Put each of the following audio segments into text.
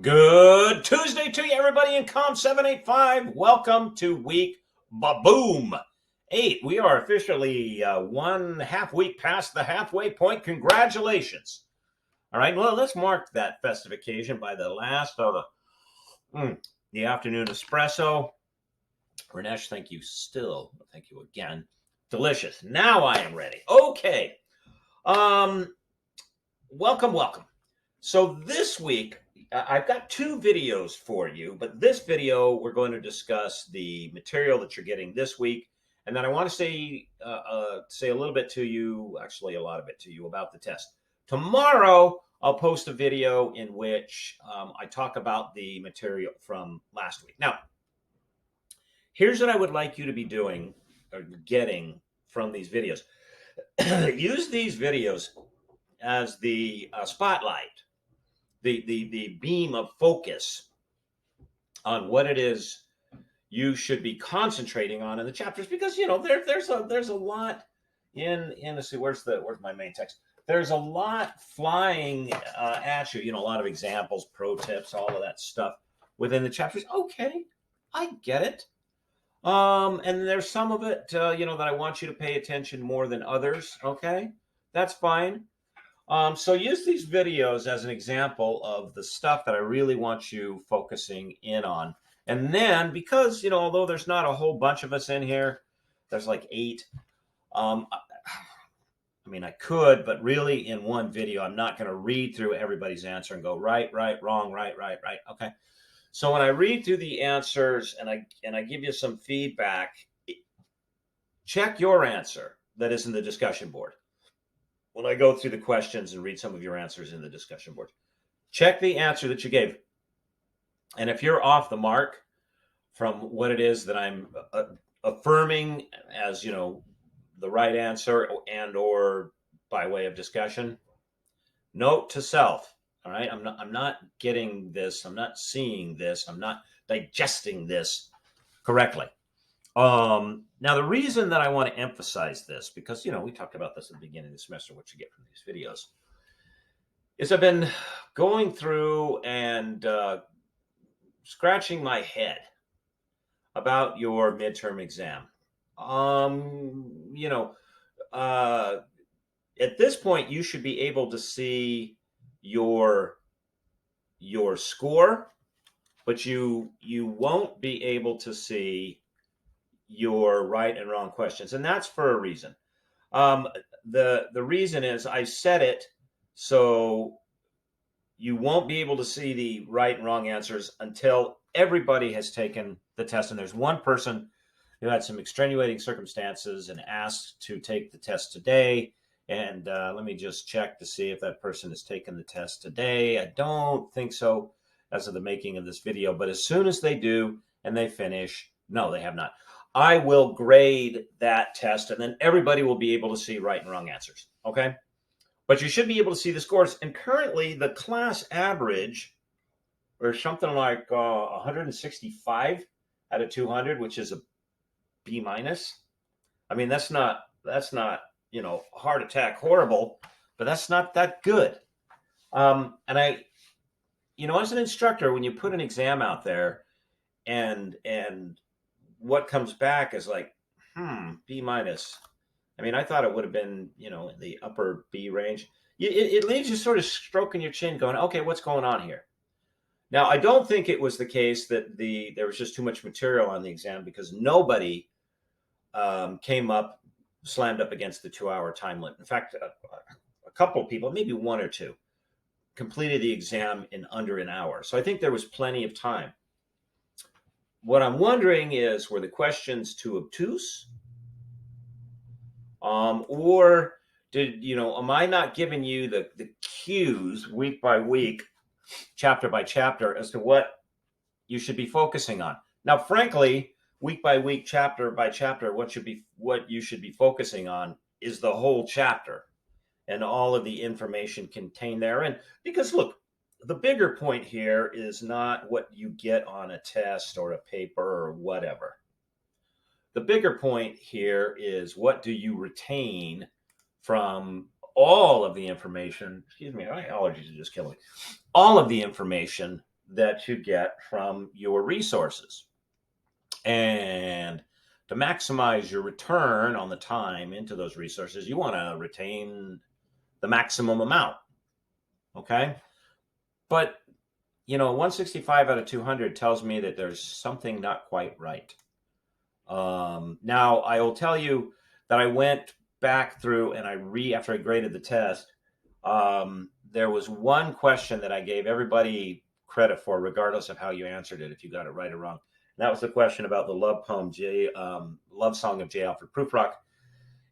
Good Tuesday to you, everybody in Com 785. Welcome to week Boom 8. We are officially 1.5 weeks past the halfway point. Congratulations. All right, well, let's mark that festive occasion by the last of the afternoon espresso. Ranesh, thank you still. Thank you again. Delicious. Now I am ready. Okay. Welcome. So this week, I've got two videos for you, but this video, we're going to discuss the material that you're getting this week. And then I want to say a little bit to you, actually a lot of it to you, about the test. Tomorrow, I'll post a video in which I talk about the material from last week. Now, here's what I would like you to be doing or getting from these videos. Use these videos as the spotlight, the beam of focus on what it is you should be concentrating on in the chapters, because there's a lot in let's see, where's my main text. There's a lot flying at you, a lot of examples, pro tips, all of that stuff within the chapters. Okay, I get it. And there's some of it that I want you to pay attention more than others. Okay, that's fine. So use these videos as an example of the stuff that I really want you focusing in on. And then, because, although there's not a whole bunch of us in here, there's like 8. I could, but really in one video, I'm not going to read through everybody's answer and go right, wrong, right. Okay. So when I read through the answers and I give you some feedback, check your answer that is in the discussion board. When I go through the questions and read some of your answers in the discussion board, check the answer that you gave. And if you're off the mark from what it is that I'm affirming as, the right answer and or by way of discussion, note to self. All right. I'm not getting this. I'm not seeing this. I'm not digesting this correctly. Now, the reason that I want to emphasize this, because, we talked about this at the beginning of the semester, what you get from these videos, is I've been going through and scratching my head about your midterm exam. At this point, you should be able to see your score, but you won't be able to see your right and wrong questions, and that's for a reason. The reason is I set it so you won't be able to see the right and wrong answers until everybody has taken the test. And there's one person who had some extenuating circumstances and asked to take the test today. And let me just check to see if that person has taken the test today. I don't think so as of the making of this video, but as soon as they do and they finish, no, they have not, I will grade that test, and then everybody will be able to see right and wrong answers, okay? But you should be able to see the scores. And currently, the class average, or something like 165 out of 200, which is a B minus. That's not heart attack horrible, but that's not that good. And I, as an instructor, when you put an exam out there, and what comes back is like, B minus. I thought it would have been, in the upper B range. It leaves you sort of stroking your chin going, okay, what's going on here? Now, I don't think it was the case that there was just too much material on the exam, because nobody slammed up against the 2-hour time limit. In fact, a couple of people, maybe one or two, completed the exam in under an hour. So I think there was plenty of time. What I'm wondering is, were the questions too obtuse? Or am I not giving you the cues week by week, chapter by chapter, as to what you should be focusing on? Now, frankly, week by week, chapter by chapter, what you should be focusing on is the whole chapter and all of the information contained therein. Because look, the bigger point here is not what you get on a test or a paper or whatever. The bigger point here is, what do you retain from all of the information? Excuse me, my allergies are just killing me. All of the information that you get from your resources. And to maximize your return on the time into those resources, you want to retain the maximum amount. Okay. But, 165 out of 200 tells me that there's something not quite right. Now, I will tell you that I went back through and after I graded the test, there was one question that I gave everybody credit for, regardless of how you answered it, if you got it right or wrong. And that was the question about the love poem, Love Song of J. Alfred Prufrock.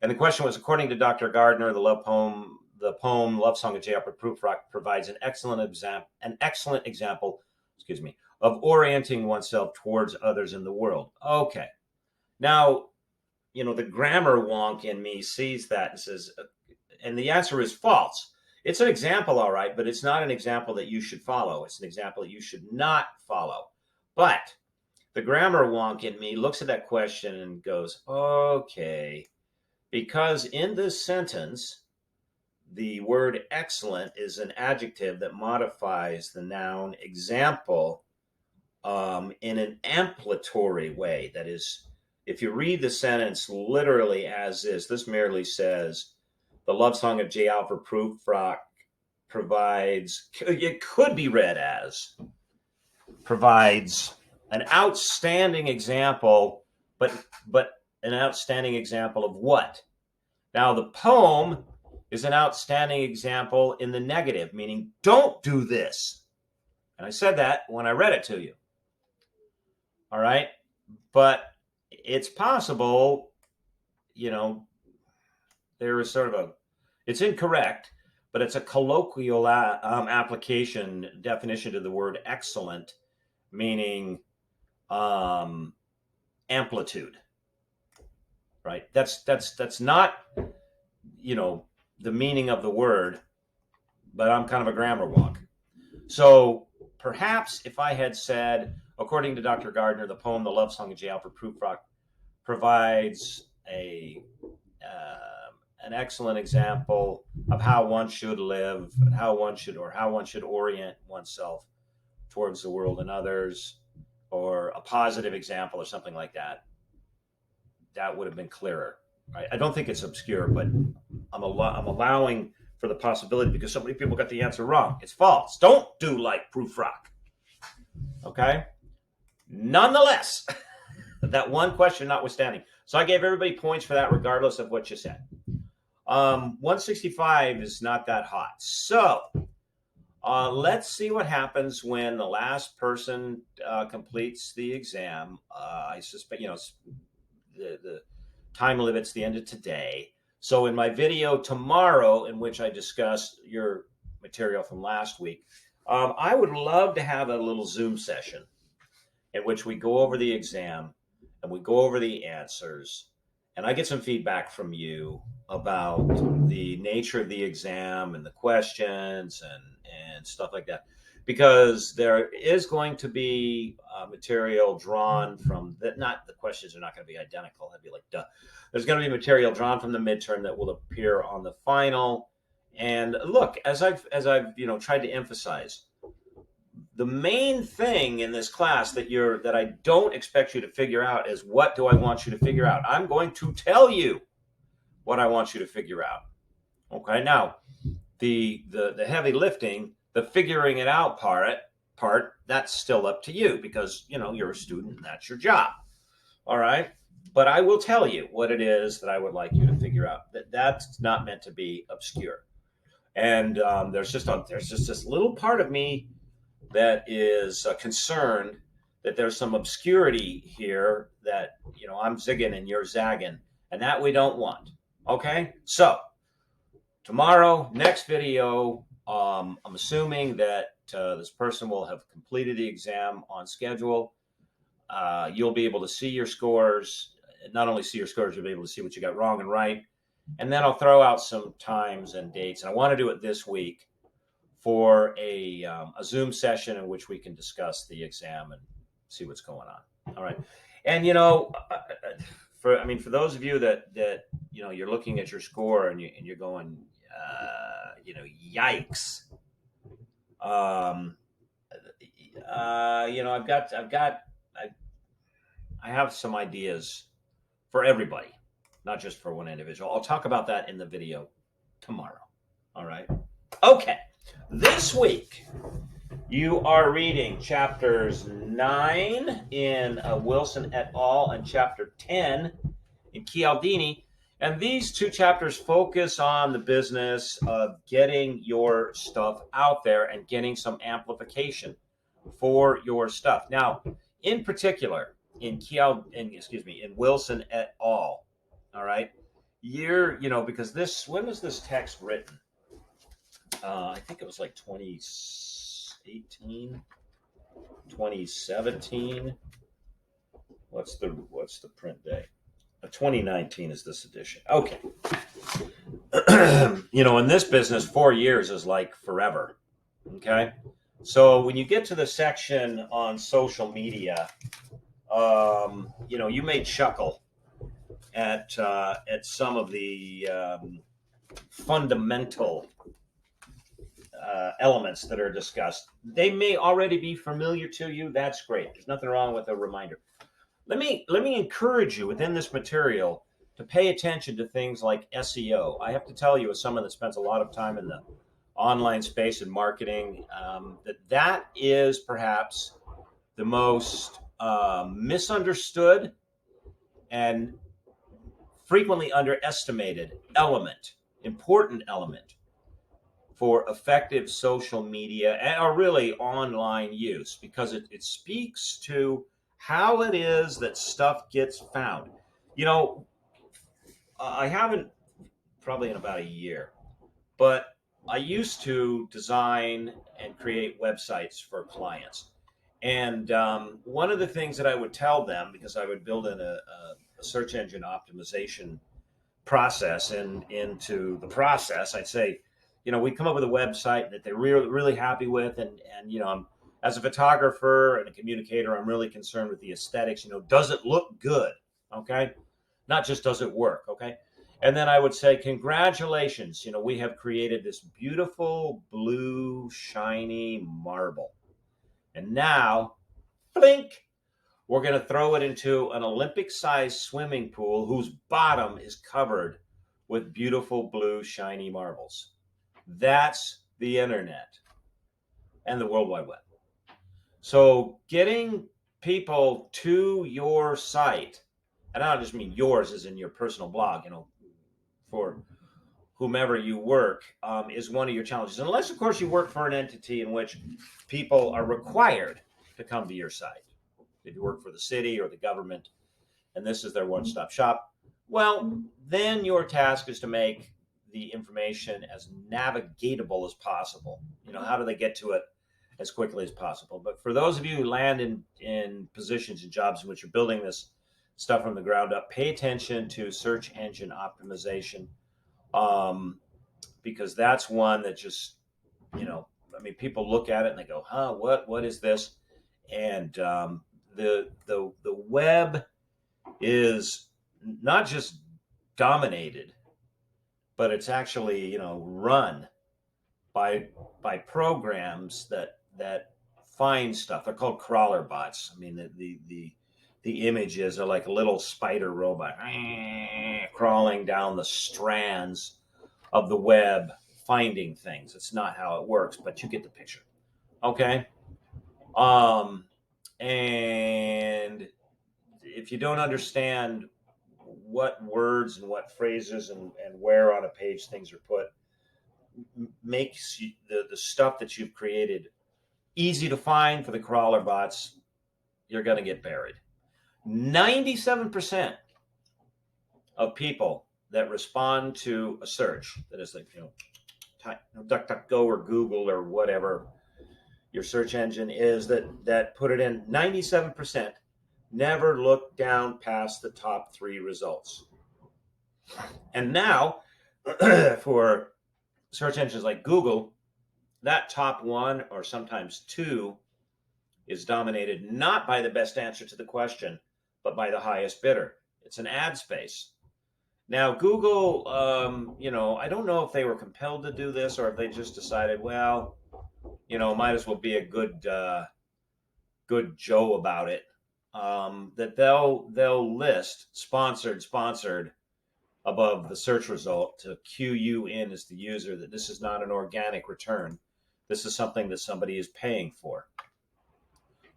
And the question was, according to Dr. Gardner, the poem Love Song of J. Alfred Prufrock provides an excellent example, of orienting oneself towards others in the world. Okay. Now, the grammar wonk in me sees that and says, and the answer is false. It's an example, all right, but it's not an example that you should follow. It's an example that you should not follow. But the grammar wonk in me looks at that question and goes, okay, because in this sentence, the word excellent is an adjective that modifies the noun example in an amplitory way. That is, if you read the sentence literally as is, this merely says, the love song of J. Alfred Prufrock provides, it could be read as, provides an outstanding example, but an outstanding example of what? Now, the poem is an outstanding example in the negative, meaning don't do this. And I said that when I read it to you. All right. But it's possible, there is sort of it's incorrect, but it's a colloquial application definition to the word excellent, meaning amplitude, right? That's not, the meaning of the word, but I'm kind of a grammar wonk. So perhaps if I had said, according to Dr. Gardner, the poem, The Love Song of J. Alfred Prufrock, provides an excellent example of how one should live and how one should orient oneself towards the world and others, or a positive example or something like that. That would have been clearer. Right? I don't think it's obscure, but I'm allowing for the possibility because so many people got the answer wrong. It's false. Don't do like Prufrock. Okay? Nonetheless, that one question notwithstanding. So I gave everybody points for that regardless of what you said. 165 is not that hot. So let's see what happens when the last person completes the exam. I suspect, the time limit's the end of today. So in my video tomorrow, in which I discuss your material from last week, I would love to have a little Zoom session in which we go over the exam and we go over the answers, and I get some feedback from you about the nature of the exam and the questions and stuff like that, because there is going to be material drawn from that. Not the questions are not going to be identical. I'd be like, duh. There's going to be material drawn from the midterm that will appear on the final. And look, as I've tried to emphasize, the main thing in this class that I don't expect you to figure out is, what do I want you to figure out? I'm going to tell you what I want you to figure out. Okay, now the heavy lifting, the figuring it out part, that's still up to you, because you're a student and that's your job. All right, but I will tell you what it is that I would like you to figure out. That's not meant to be obscure. And there's just this little part of me that is concerned that there's some obscurity here, that I'm zigging and you're zagging, and that we don't want. Okay, so tomorrow, next video, I'm assuming that this person will have completed the exam on schedule. You'll be able to see your scores. Not only see your scores, you'll be able to see what you got wrong and right. And then I'll throw out some times and dates. And I want to do it this week for a Zoom session in which we can discuss the exam and see what's going on. All right. And, for those of you that you're looking at your score and you're going, yikes. I have some ideas for everybody, not just for one individual. I'll talk about that in the video tomorrow. All right. Okay. This week, you are reading chapters 9 in Wilson et al. And chapter 10 in Cialdini. And these two chapters focus on the business of getting your stuff out there and getting some amplification for your stuff. Now, in particular, in Wilson et al. All right, because when was this text written? I think it was like 2018, 2017. What's the print day? 2019 is this edition. Okay. In this business, 4 years is like forever. Okay. So when you get to the section on social media, you may chuckle at some of the fundamental elements that are discussed. They may already be familiar to you. That's great. There's nothing wrong with a reminder. Let me encourage you within this material to pay attention to things like SEO. I have to tell you, as someone that spends a lot of time in the online space and marketing, that is perhaps the most misunderstood and frequently underestimated important element for effective social media or really online use, because it speaks to how it is that stuff gets found. I haven't probably in about a year, but I used to design and create websites for clients. And one of the things that I would tell them, because I would build in a search engine optimization process into the process, I'd say, we come up with a website that they're really, really happy with. And as a photographer and a communicator, I'm really concerned with the aesthetics. Does it look good? Okay. Not just does it work. Okay. And then I would say, congratulations. We have created this beautiful blue, shiny marble. And now, blink, we're going to throw it into an Olympic-sized swimming pool whose bottom is covered with beautiful blue, shiny marbles. That's the internet and the World Wide Web. So getting people to your site, and I don't just mean yours as in your personal blog, for whomever you work, is one of your challenges. Unless, of course, you work for an entity in which people are required to come to your site. If you work for the city or the government, and this is their one-stop shop, well, then your task is to make the information as navigatable as possible. How do they get to it as quickly as possible? But for those of you who land in positions and jobs in which you're building this stuff from the ground up, pay attention to search engine optimization, because that's one that just, people look at it and they go, what is this? And the web is not just dominated, but it's actually, run by programs that find stuff. They're called crawler bots. I mean, the images are like a little spider robot crawling down the strands of the web, finding things. It's not how it works, but you get the picture. Okay. And if you don't understand what words and what phrases and where on a page things are put, makes the stuff that you've created easy to find for the crawler bots, you're going to get buried. 97% of people that respond to a search, that is like, DuckDuckGo or Google or whatever your search engine is, that put it in, 97% never look down past the top 3 results. And now, for search engines like Google, that top 1 or sometimes 2 is dominated not by the best answer to the question, but by the highest bidder. It's an ad space. Now, Google, I don't know if they were compelled to do this or if they just decided, might as well be a good good Joe about it, that they'll list sponsored above the search result to cue you in as the user that this is not an organic return. This is something that somebody is paying for.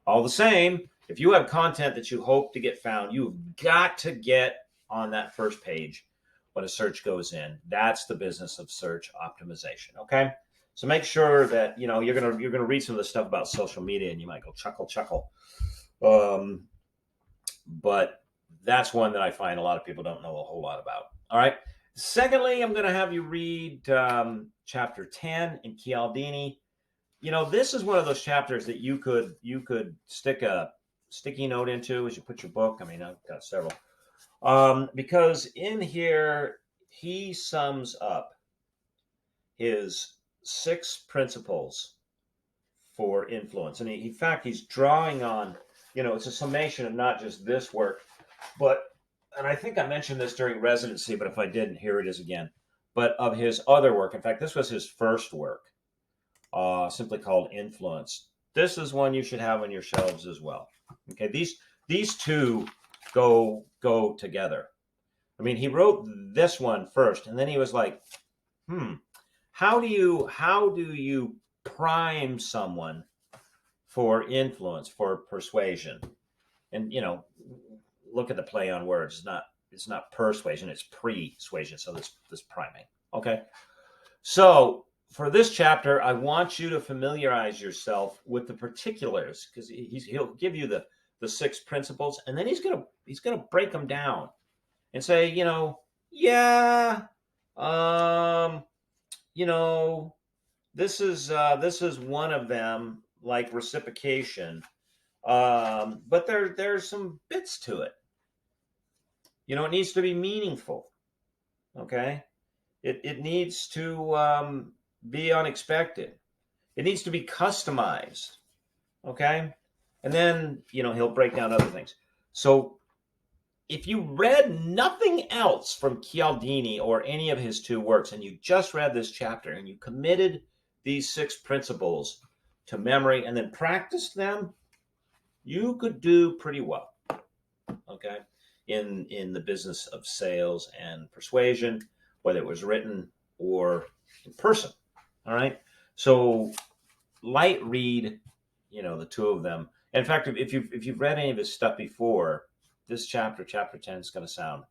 All the same, if you have content that you hope to get found, you've got to get on that first page when a search goes in. That's the business of search optimization. Okay, so make sure that you're gonna read some of the stuff about social media, and you might go chuckle. But that's one that I find a lot of people don't know a whole lot about. All right. Secondly, I'm going to have you read chapter 10 in Cialdini. This is one of those chapters that you could stick a sticky note into as you put your book. I mean, I've got several. Because in here, he sums up his 6 principles for influence. And in fact, he's drawing on, it's a summation of not just this work, and I think I mentioned this during residency, but if I didn't, here it is again, but of his other work. In fact, this was his first work, simply called Influence. This is one you should have on your shelves as well. Okay, these two go together. I mean, he wrote this one first, and then he was like, how do you prime someone for influence, for persuasion? And look at the play on words. It's not persuasion, it's persuasion. So this priming. Okay. So for this chapter, I want you to familiarize yourself with the particulars, because he'll give you the 6 principles, and then he's gonna break them down and say, this is one of them, like reciprocation. But there's some bits to it. It needs to be meaningful. Okay. It needs to be unexpected. It needs to be customized. Okay. And then, he'll break down other things. So if you read nothing else from Cialdini or any of his 2 works, and you just read this chapter and you committed these 6 principles to memory and then practiced them, you could do pretty well, okay, in the business of sales and persuasion, whether it was written or in person. All right. So light read, the 2 of them. In fact, if you've read any of his stuff before, this chapter 10, is going to sound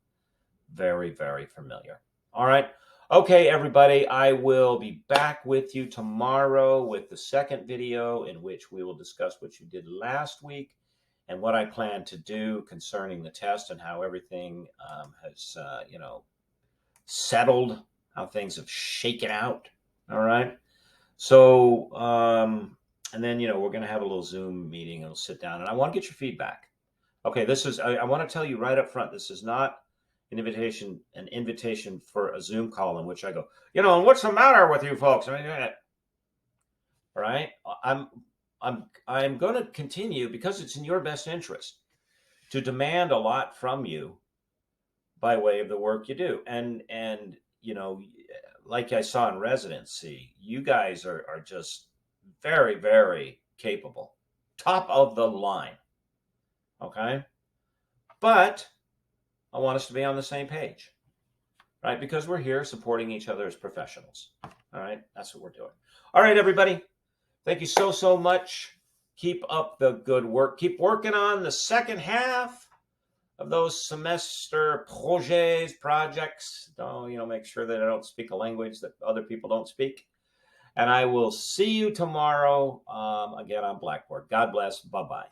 very, very familiar. All right. Okay, everybody, I will be back with you tomorrow with the second video, in which we will discuss what you did last week and what I plan to do concerning the test, and how everything has, settled, how things have shaken out. All right. So, and then, we're going to have a little Zoom meeting, and we'll sit down, and I want to get your feedback. Okay, I want to tell you right up front, this is not an invitation for a Zoom call in which I go, and what's the matter with you folks? I mean, all right, I'm going to continue, because it's in your best interest, to demand a lot from you by way of the work you do. And like I saw in residency, you guys are just very, very capable, top of the line. Okay. But I want us to be on the same page, right? Because we're here supporting each other as professionals. All right. That's what we're doing. All right, everybody. Thank you so much. Keep up the good work. Keep working on the second half of those semester projects. Make sure that I don't speak a language that other people don't speak. And I will see you tomorrow again on Blackboard. God bless. Bye-bye.